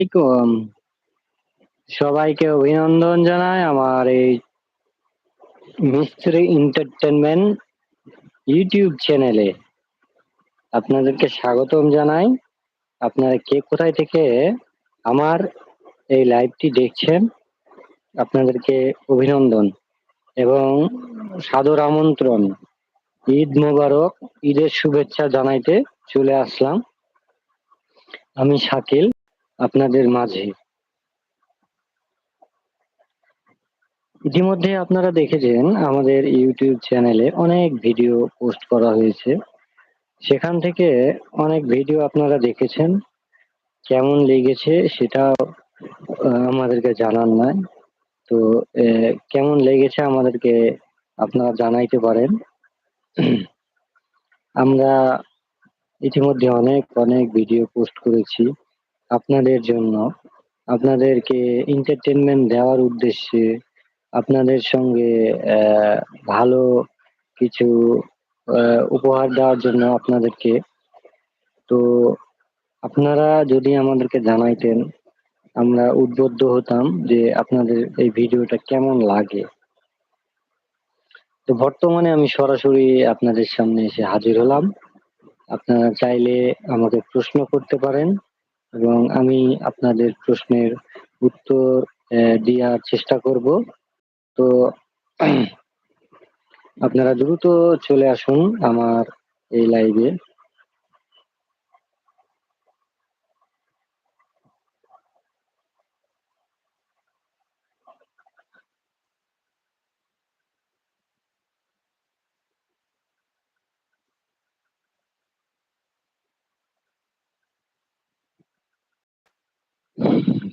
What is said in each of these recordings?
আলাইকুম। সবাইকে অভিনন্দন জানাই আমার এই মিস্ত্রি এন্টারটেইনমেন্ট ইউটিউব চ্যানেলে। আপনাদেরকে স্বাগতম জানাই। আপনারা কে কোথায় থেকে আমার এই লাইভটি দেখছেন, আপনাদেরকে অভিনন্দন এবং সাদর আমন্ত্রণ। ঈদ মোবারক, ঈদের শুভেচ্ছা জানাইতে চলে আসলাম। আমি শাকিল আপনাদের মাঝে। ইতিমধ্যে আপনারা দেখেছেন আমাদের ইউটিউব চ্যানেলে অনেক ভিডিও পোস্ট করা হয়েছে। সেখান থেকে অনেক ভিডিও আপনারা দেখেছেন। কেমন লেগেছে সেটাও আমাদেরকে জানান নাই। তো কেমন লেগেছে আমাদেরকে আপনারা জানাইতে পারেন। আমরা ইতিমধ্যে অনেক ভিডিও পোস্ট করেছি আপনাদের জন্য, আপনাদেরকে এন্টারটেইনমেন্ট দেওয়ার উদ্দেশ্যে, আপনাদের সঙ্গে ভালো কিছু উপহার দেওয়ার জন্য আপনাদেরকে। তো আপনারা যদি আমাদেরকে জানাইতেন, আমরা উদ্বুদ্ধ হতাম যে আপনাদের এই ভিডিওটা কেমন লাগে। তো বর্তমানে আমি সরাসরি আপনাদের সামনে এসে হাজির হলাম। আপনারা চাইলে আমাকে প্রশ্ন করতে পারেন এবং আমি আপনাদের প্রশ্নের উত্তর দেওয়ার চেষ্টা করব। তো আপনারা দ্রুত চলে আসুন আমার এই লাইভে।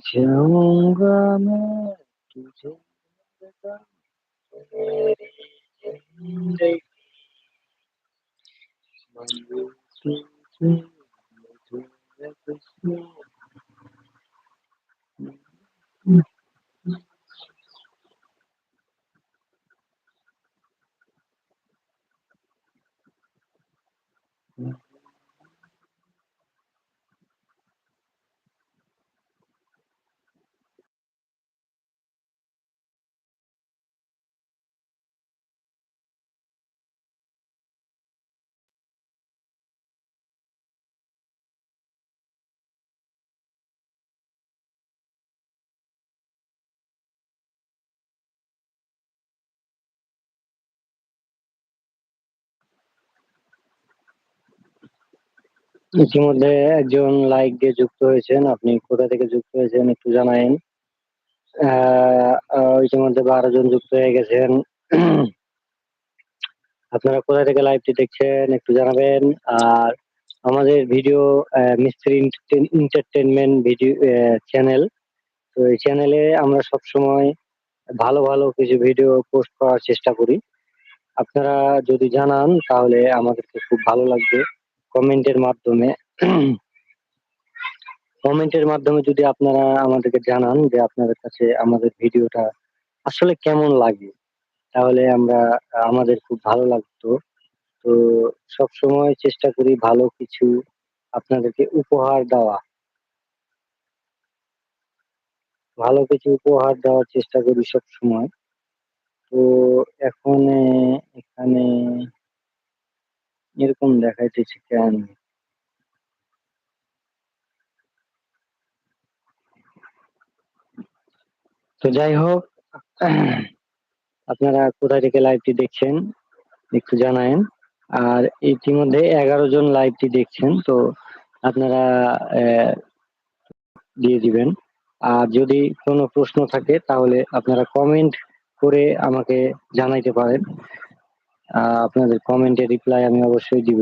जाऊंगा मैं तुझे मेरी जिंदगी मंजिल तुझे मुझे खुशी। ইতিমধ্যে একজন লাইক দিয়ে যুক্ত হয়েছেন। আপনি কোথা থেকে যুক্ত হয়েছেন একটু জানায়েন। ইতিমধ্যে 12 জন যুক্ত হয়ে গেছেন। আপনারা কোথা থেকে লাইভটি দেখছেন একটু জানাবেন। আর আমাদের ভিডিও মিস্ত্রি এন্টারটেইনমেন্ট ভিডিও চ্যানেল। তো এই চ্যানেলে আমরা সবসময় ভালো কিছু ভিডিও পোস্ট করার চেষ্টা করি। আপনারা যদি জানান তাহলে আমাদেরকে খুব ভালো লাগবে। কমেন্টের মাধ্যমে কমেন্টের মাধ্যমে যদি আপনারা আমাদেরকে জানান যে আপনাদের কাছে আমাদের ভিডিওটা আসলে কেমন লাগে, তাহলে আমাদের খুব ভালো লাগতো। তো সবসময় চেষ্টা করি ভালো কিছু আপনাদেরকে উপহার দেওয়া। ভালো কিছু উপহার দেওয়ার চেষ্টা করি সবসময়। তো এখন এখানে এরকম দেখাইতেছে কেন? তো যাই হোক, আপনারা কোথা থেকে লাইভটি দেখছেন একটু জানায়েন। আর ইতিমধ্যে 11 জন লাইভটি দেখছেন। তো আপনারা দিয়ে দিবেন। আর যদি কোনো প্রশ্ন থাকে তাহলে আপনারা কমেন্ট করে আমাকে জানাইতে পারেন। আপনাদের কমেন্টের রিপ্লাই আমি অবশ্যই দিব।